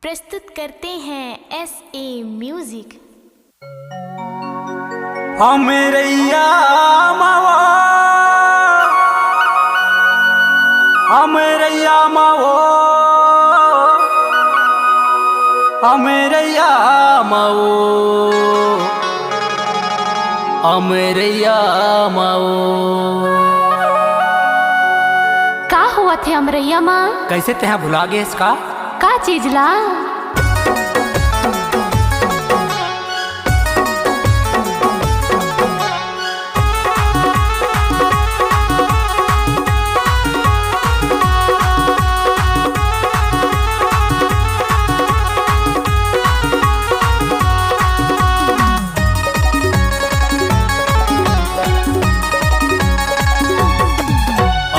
प्रस्तुत करते हैं SA म्यूजिक। हमरैया मावो हमरैया मावो हमरैया मावो हमरैया मावो। का हुआ थे अमरैया माँ? कैसे तेहा भुला गए इसका? का चीज ला?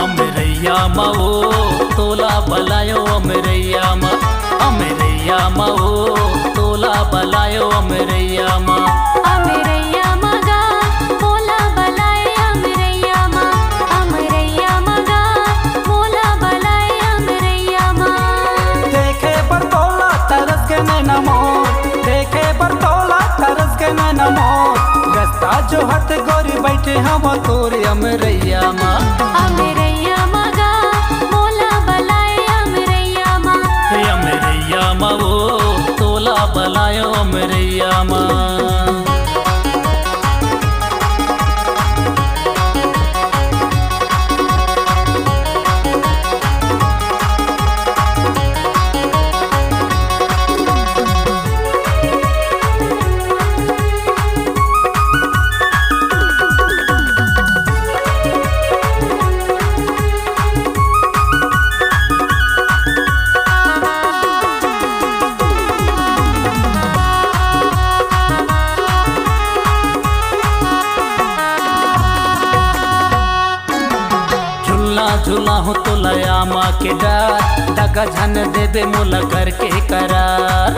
अमरैया मावो तोला बलायो अमरैया माँ अमरैया मावो तोला बलायो अमरैया माँ। अमरैया मगा मोला बलाए अमरैया माँ अमरैया मगा मोला बलाए अमरैया माँ। देखे पर तोला तरस के नैना मोर देखे पर तोला तरस के नैना मोर रास्ता जो हट गोरी बैठे हम तोरे अमरैया माँ। अमरैया मगा मोला बलाए अमरैया माँ अमरैया मावो तोला बलायो अमरैया माँ। झूला हो तो लया माँ के डर दगा झन देवे मोला करके करार।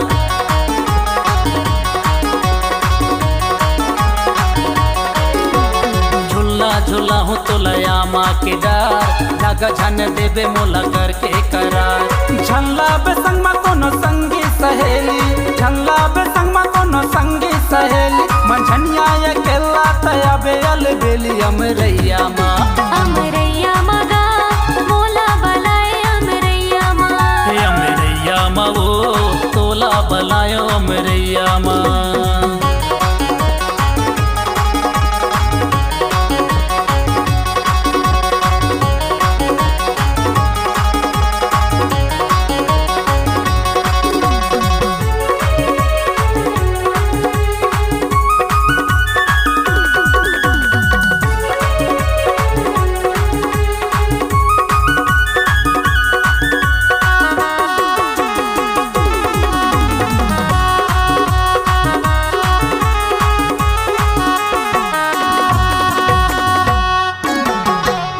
झूला झूला हो तो लया माँ के डर दगा झन देवे मोला करके करार। झल्ला बे संग मा कोनो संगी सहेली झल्ला बे संग मा कोनो संगी सहेली मंझनिया ये केला तया बे अलबेली अमरैया माँ। अमरैया मगा मोला बलाए अमरैया माँ अमरैया मावो तोला बलायो अमरैया माँ।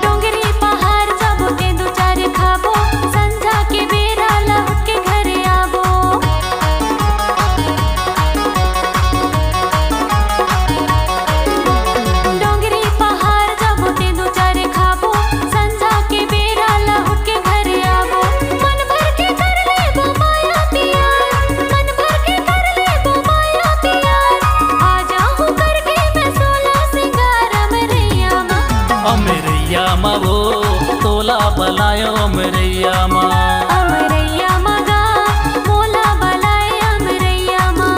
डोंगरी पहाड़ जाबो ते दो चार खाबो संझा के बेरा लौट के घरे आबो। डोंगरी पहाड़ जाबो ते दो चार खाबो संझा के बेरा लौट के घरे आबो। मन भर के कर लेबो माया प्यार मन भर के कर लेबो माया प्यार आ जाऊं करके मैं सोला सिंगार अमरैया माँ। अमरैया मावो तोला बलायो अमरैया माँ। अमरैया मगा मोला बलाए अमरैया माँ।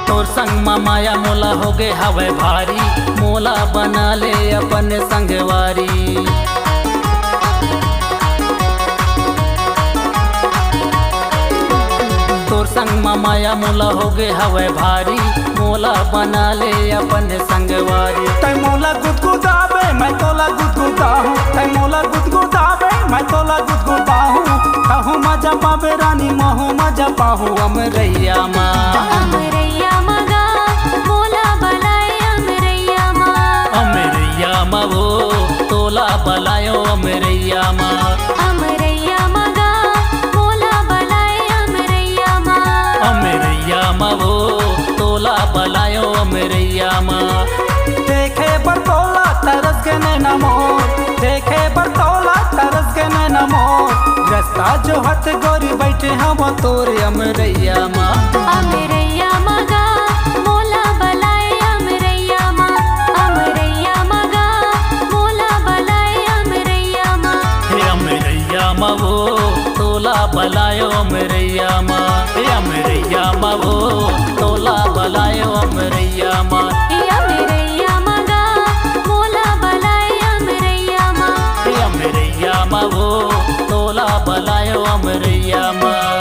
तोर संग मा माया मोला हो गए हवे भारी मोला बना ले अपन संगवारी। तोर संग मा माया मोला हो गए हवे भारी मोला बना ले अपन संगवारी। तै मोला गुदगुदाबे मैं तोला गुदगुदाहूँ तै मोला आवे रानी महू मजा पाहू अमरैया माँ। अमरैया मगा मोला बलाए अमरैया माँ। अमरैया माँ वो तोला बलायो अमरैया माँ। अमरैया मगा मोला बलाए अमरैया माँ। अमरैया माँ वो तोला बलायो अमरैया माँ। देखे पर तोला तरस के नैना मोर, देखे पर तोला तरस के नैना मोर। रास्ता जो हथ गोरी बैठे हम तोरे अमरैया माँ। अमरैया मगा मोला बलाए अमरैया माँ। अमरैया मगा मोला बलाए अमरैया माँ। हे अमरैया माँ वो तोला बलायो अमरैया माँ। हे अमरैया माँ वो तोला बलायो अमरैया माँ। अमरैया मगा मोला बलाए अमरैया माँ। हे अमरैया माँ वो तोला बलायो अमरैया माँ।